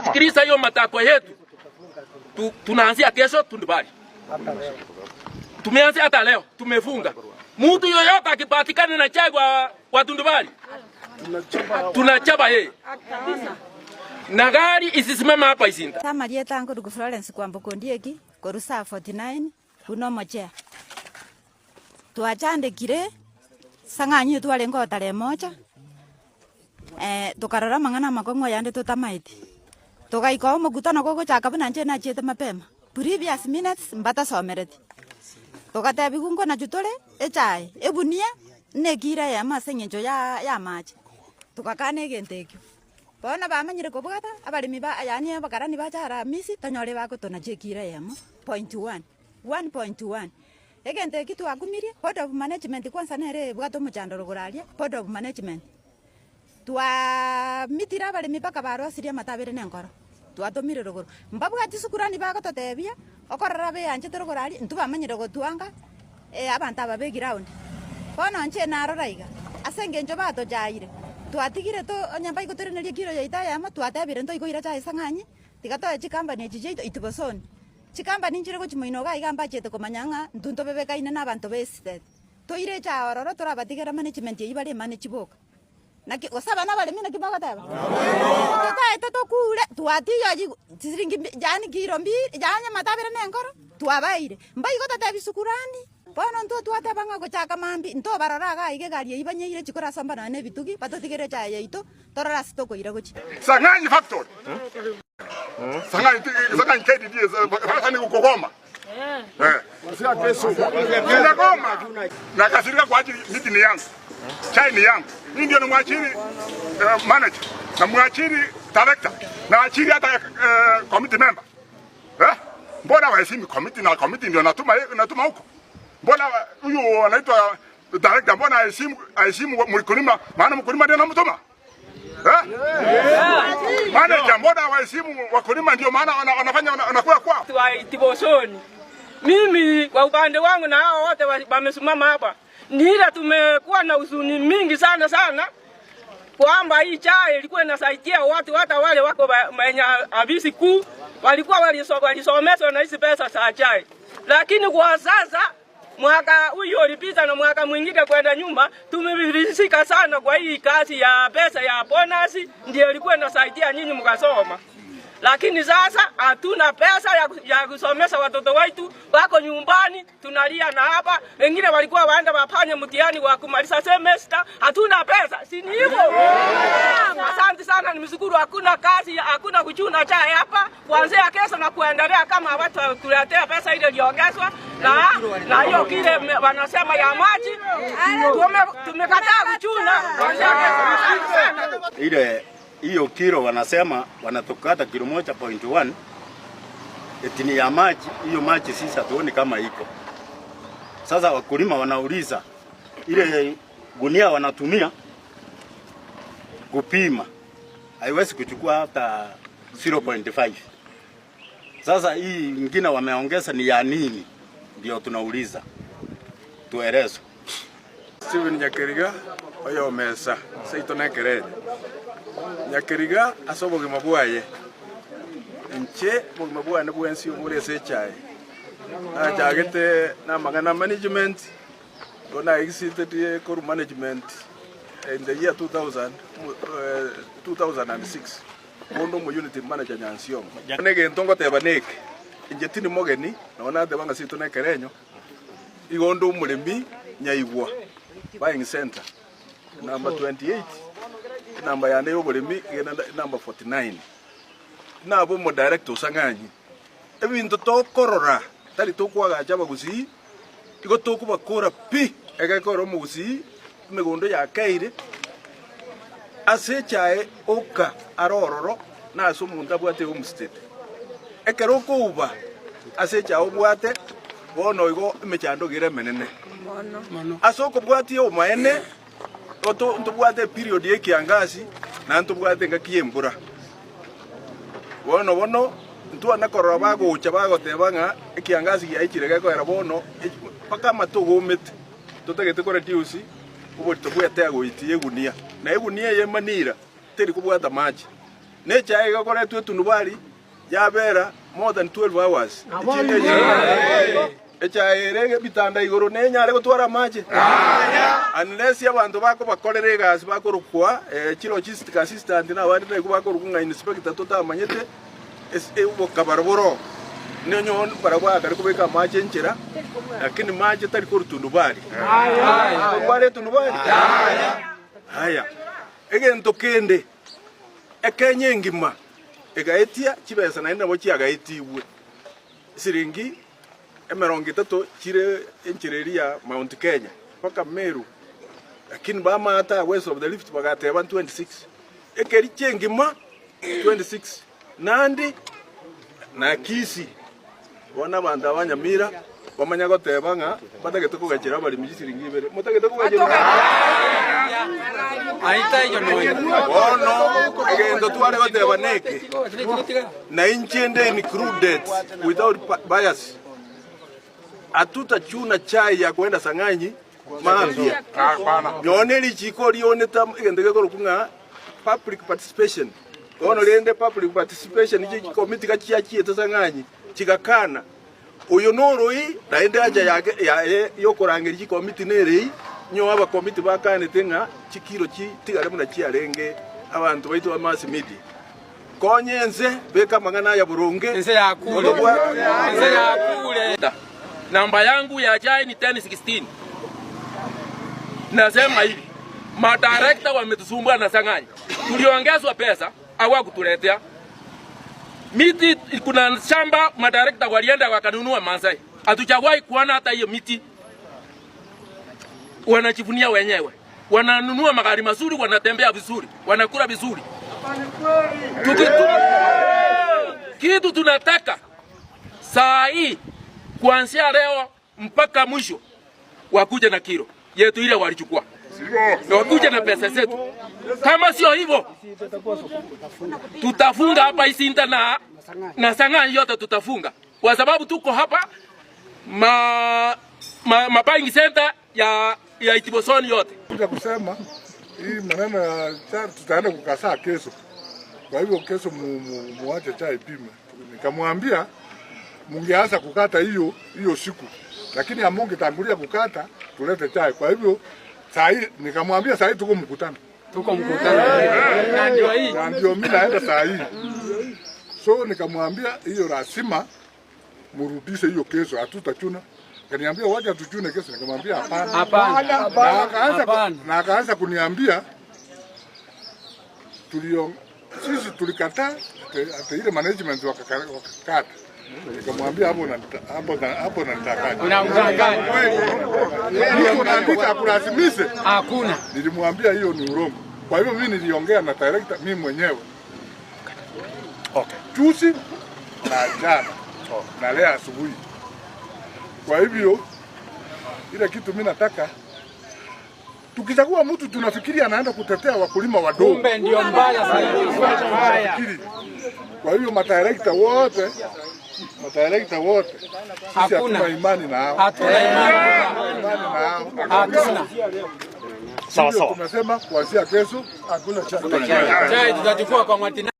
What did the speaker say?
Sikiliza hiyo matakwa yetu. Tunaanzia kesho Tundubari. Tumeanzia hata leo, tumefunga. Mtu yoyote akipatikana na chai kwa Tundubari, tunachapa yeye. Na gari isisimama hapa isinda. Sama lieta ngo ndugu Florence kwa Mbokondieki, korusa 49, uno mochea. Tuachande kire, sanganyi tuwale ngo tarehe moja. Tukarora mangana makongo yande tutamaiti. Tukaikao mkutano koko chaka bana nje na chete mapema. Previous minutes mbata somereti. Tukatebi kungo na jutole echai ebunia nekira ya masenyenjo ya maji. Tukakane gentekyo. Bona bamanyire kobwata abalimi ba yani abakarani bachara misi tanyore bakotona chekira yamo 1.1 egente kitu agumirie board of management kwanza nere bwato muchandoro guralia board of management twa mitira abalimi baka barosiria matabere nenkoro twatomire rogoro mbabwati sukurani bakototebia okorora be anje torogorali ntubamanyire gotwanga abantu ababe ground bona nche naroraiga asenge njo bato jaire twatigire to nyamba ikotereneria kiro yaita yama twatebire ndo ikoira cha isanganyi tigatoe chikambani chijeito itubosoni chikambani njire gochimoino ga igamba chete komanyanga ndunto bebekaine na abantu besite toire cha ororo torabatigera management yibale manage boka naki osaba na bale mina kibaga taba tata to kule twatiyo siringi jani kiro mbi janya matabere nenkoro twabaire mbai gotata bisukurani bono nto twatebanga gochaka mambi nto bararaga ige gari ibanyeire chikora samba na ne bitugi batotigere cha yaito torora stoko ira gochi Sanganyi factory Sanganyi KDD fani kukogoma sasa kesho ninagoma na kasirika kwa ajili miti ni yangu chai ni yangu mimi ndio nimwachiri manager na mwachiri director na achiri hata committee member mbona waheshimu committee na committee ndio natuma huko. Mbona huyu anaitwa director mbona heshimu mkulima maana mkulima ndio anamtuma? Manager mbona heshimu wakulima ndio maana wanafanya wanakuwa kwao. Tibosoni. Mimi kwa upande wangu na hao wote wamesimama hapa. Nila tumekuwa na huzuni mingi sana kwamba hii chai ilikuwa inasaidia watu hata wale wako wenye afisi kuu walikuwa walisomeshwa na hizi pesa za chai. Lakini kwa sasa mwaka huyo ulipita na mwaka mwingine kwenda nyuma tumevirisika sana kwa hii kazi ya pesa ya bonus ndio ilikuwa inasaidia nyinyi mkasoma. Lakini sasa hatuna pesa ya kusomesha watoto wetu wako nyumbani tunalia na hapa wengine walikuwa waenda wafanye mtihani wa kumaliza semester hatuna pesa si ni hivyo. Asante sana nimshukuru hakuna kazi hakuna kuchuna chai hapa kuanzia kesho na kuendelea kama watu tuletea pesa ile iliongezwa na hiyo kile wanasema ya maji tumekataa kuchuna kuanzia kesho ile hiyo kilo wanasema wanatukata kilo 1.1 etini ya maji hiyo maji sisi hatuoni kama iko. Sasa wakulima wanauliza ile gunia wanatumia kupima haiwezi kuchukua hata 0.5. Sasa hii nyingine wameongeza ni ya nini? Ndio tunauliza. Tueleze. Steven Nyakeriga oyo mesa seito nekerede Nyakeriga asoboge mabwaye nche boge mabwaye ne bwensi obule sechai ajagete na magana management gona exited core management in the year 2006 kondo mu unit manager Nyansiom nege ntongo tebanek injetini mogeni naona debanga sito nekerenyo igondo mulemi nyaigwa buying center number 28 number yane yobolemi number 49 nabo mo director Sanganyi ebintu to korora tali to kwaga jaba gusi igo to kuba kora pi ega koro mu gusi megondo ya kaire asechae oka arororo na so munda bwate home state ekero ko uba asecha obwate bono igo mechando gire menene asoko bwati o maene oto ntubwate period yekiangazi na ntubwate ngakiyembura bono ntwana korora bagocha bagotebanga ekiangazi ya ikirega ko era bono paka matugumite tutagete kore tiusi ubo tubwate agoitie gunia na egunia yemanira teri kubwata maji Necha igakora Tundubari yabera more than 12 hours. Echa erege bitanda igoro nenyare gutwara maji. Unless abantu bako bakorere gas bakorukwa logistic assistant na abandi nako bakorukunga inspector totamanyete kabaraboro nenyo barabara kari kubeka maji nchera lakini maji tari ko Tundubari. Kware Tundubari. Haya. Egento kende ekenye ngima egaetia chibesa na ndabo chiagaetiwe siringi 30 chire enchireria Mount Kenya paka Meru lakini bama hata west of the Rift bagate 26 ekeri chengima 26 Nandi na Kisi wana banda banyamira bamanya gotebanga batagete kugakira bali misiringi ibere mutagete kugakira aita yo no egendo tware goteba neke na inchende included without bias atutachuna chai ya kwenda Sang'anyi maambia nyone lichiko lioneta igendeke korukunga public participation ono lende public participation iki committee kachiachie Sang'anyi chikakana uyu noroi naende aja yake ya yokorangeri iki committee nerei nyo aba committee bakanete nga chikiro chi tigare muna chiarenge abantu baitu ba mass media konyenze beka mangana ya buronge nse yakule namba yangu ya chai ni 1016. Nasema hivi, madirector wametusumbua na Sang'anyi. Tuliongezwa pesa hawakutuletea. Miti kuna shamba madirector walienda wakanunua Masai. Hatujawahi kuona hata hiyo miti. Wanajivunia wenyewe. Wananunua magari mazuri, wanatembea vizuri, wanakula vizuri. Kitu tunataka saa hii kuanzia leo mpaka mwisho wakuja na kilo yetu ile walichukua. Na wakuja na pesa zetu. Kama sio hivyo tutafunga hapa Isinta na Sang'anyi yote tutafunga. Kwa sababu tuko hapa buying center ya Itibosoni yote. Kuja kusema hii maneno ya chai tutaenda kukasaa kesho. Kwa hivyo kesho muache chai pime. Nikamwambia mungeanza kukata hiyo siku. Lakini amonge tangulia kukata tulete chai. Kwa hivyo saa hii nikamwambia saa hii tuko mkutano. Na ndio hii. Na ndio mimi naenda saa hii. So nikamwambia hiyo lazima murudishe hiyo kesho hatutachuna. Kaniambia wacha tuchune kesho, nikamwambia hapana. Na akaanza kuniambia sisi tulikataa hata ile management wakakata. Nikamwambia hapo natakaje. Unamdanganya. Unataka kulazimisha? Hakuna. Nilimwambia hiyo ni urongo. Kwa hivyo mimi niliongea na director mimi mwenyewe. Okay. Juzi na jana. Na leo asubuhi. Kwa hivyo ile kitu mimi nataka tukichagua mtu tunafikiria anaenda kutetea wakulima wadogo. Kumbe ndio mbaya zaidi. Kwa hivyo madirector wote hakuna imani nao. Hatuna imani nao. Hatuna. Sawa. Tumesema kuanzia kesho hakuna chai. Chai tutachukua kwa Martina.